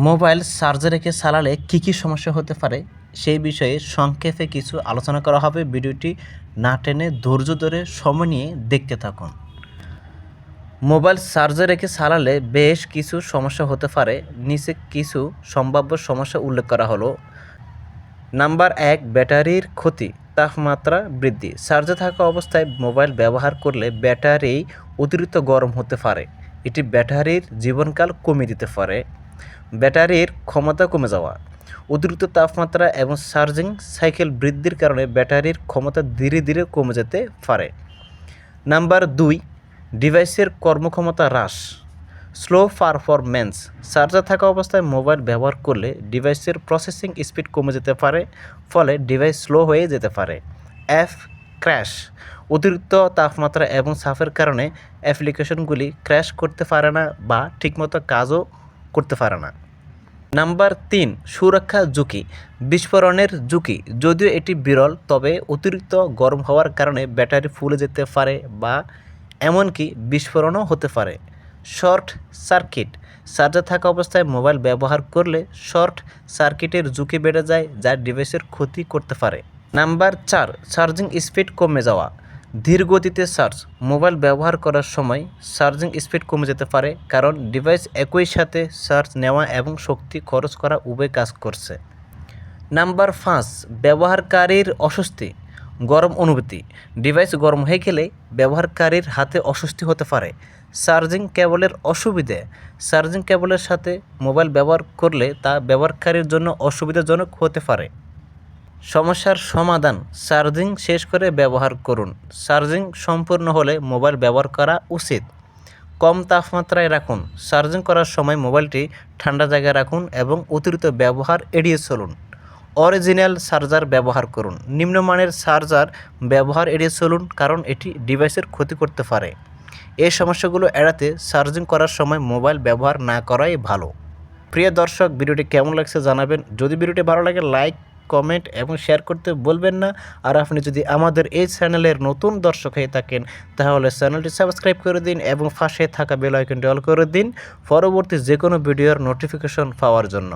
Mobile চার্জে রেখে চালালে কী সমস্যা হতে পারে সেই বিষয়ে সংক্ষেপে কিছু আলোচনা করা হবে। ভিডিওটি না টেনে ধৈর্য ধরে সময় নিয়ে দেখতে থাকুন। মোবাইল চার্জে রেখে চালালে বেশ কিছু সমস্যা হতে পারে। নিচে কিছু সম্ভাব্য সমস্যা উল্লেখ করা হলো। নাম্বার 1, ব্যাটারির ক্ষতি, তাপমাত্রা বৃদ্ধি। চার্জে থাকা অবস্থায় মোবাইল ব্যবহার করলে ব্যাটারি অতিরিক্ত গরম হতে পারে। এটি ব্যাটারির জীবনকাল কমিয়ে দিতে পারে। ব্যাটারির ক্ষমতা কমে যাওয়া, অতিরিক্ত তাপমাত্রা এবং চার্জিং সাইকেল বৃদ্ধির কারণে ব্যাটারির ক্ষমতা ধীরে ধীরে কমে যেতে পারে। নাম্বার 2, ডিভাইসের কর্মক্ষমতা হ্রাস, স্লো পারফরম্যান্স। চার্জার থাকা অবস্থায় মোবাইল ব্যবহার করলে ডিভাইসের প্রসেসিং স্পিড কমে যেতে পারে, ফলে ডিভাইস স্লো হয়ে যেতে পারে। ক্র্যাশ, অতিরিক্ত তাপমাত্রা এবং চাপের কারণে অ্যাপ্লিকেশনগুলি ক্র্যাশ করতে পারে না বা ঠিকমতো কাজও করতে পারে না। নাম্বার 3, সুরক্ষা ঝুঁকি, বিস্ফোরণের ঝুঁকি। যদিও এটি বিরল, তবে অতিরিক্ত গরম হওয়ার কারণে ব্যাটারি ফুলে যেতে পারে বা এমনকি বিস্ফোরণও হতে পারে। শর্ট সার্কিট, চার্জার থাকা অবস্থায় মোবাইল ব্যবহার করলে শর্ট সার্কিটের ঝুঁকি বেড়ে যায়, যা ডিভাইসের ক্ষতি করতে পারে। নাম্বার 4, চার্জিং স্পিড কমে যাওয়া, ধীর গতিতে চার্জ। মোবাইল ব্যবহার করার সময় চার্জিং স্পিড কমে যেতে পারে, কারণ ডিভাইস একই সাথে চার্জ নেওয়া এবং শক্তি খরচ করা উভয় কাজ করছে। নাম্বার 5, ব্যবহারকারীর অস্বস্তি, গরম অনুভূতি। ডিভাইস গরম হয়ে গেলে ব্যবহারকারীর হাতে অস্বস্তি হতে পারে। চার্জিং কেবলের অসুবিধে, চার্জিং কেবলের সাথে মোবাইল ব্যবহার করলে তা ব্যবহারকারীর জন্য অসুবিধাজনক হতে পারে। সমস্যার সমাধান, চার্জিং শেষ করে ব্যবহার করুন। চার্জিং সম্পূর্ণ হলে মোবাইল ব্যবহার করা উচিত। কম তাপমাত্রায় রাখুন, চার্জিং করার সময় মোবাইলটি ঠান্ডা জায়গায় রাখুন এবং অতিরিক্ত ব্যবহার এড়িয়ে চলুন। অরিজিনাল চার্জার ব্যবহার করুন, নিম্নমানের চার্জার ব্যবহার এড়িয়ে চলুন, কারণ এটি ডিভাইসের ক্ষতি করতে পারে। এই সমস্যাগুলো এড়াতে চার্জিং করার সময় মোবাইল ব্যবহার না করাই ভালো। প্রিয় দর্শক, ভিডিওটি কেমন লাগছে জানাবেন। যদি ভিডিওটি ভালো লাগে লাইক, কমেন্ট এবং শেয়ার করতে বলবেন না। আর আপনি যদি আমাদের এই চ্যানেলের নতুন দর্শক হয়ে থাকেন তাহলে চ্যানেলটি সাবস্ক্রাইব করে দিন এবং পাশে থাকা বেল আইকনটি অল করে দিন পরবর্তী যে কোনো ভিডিওর নোটিফিকেশন পাওয়ার জন্য।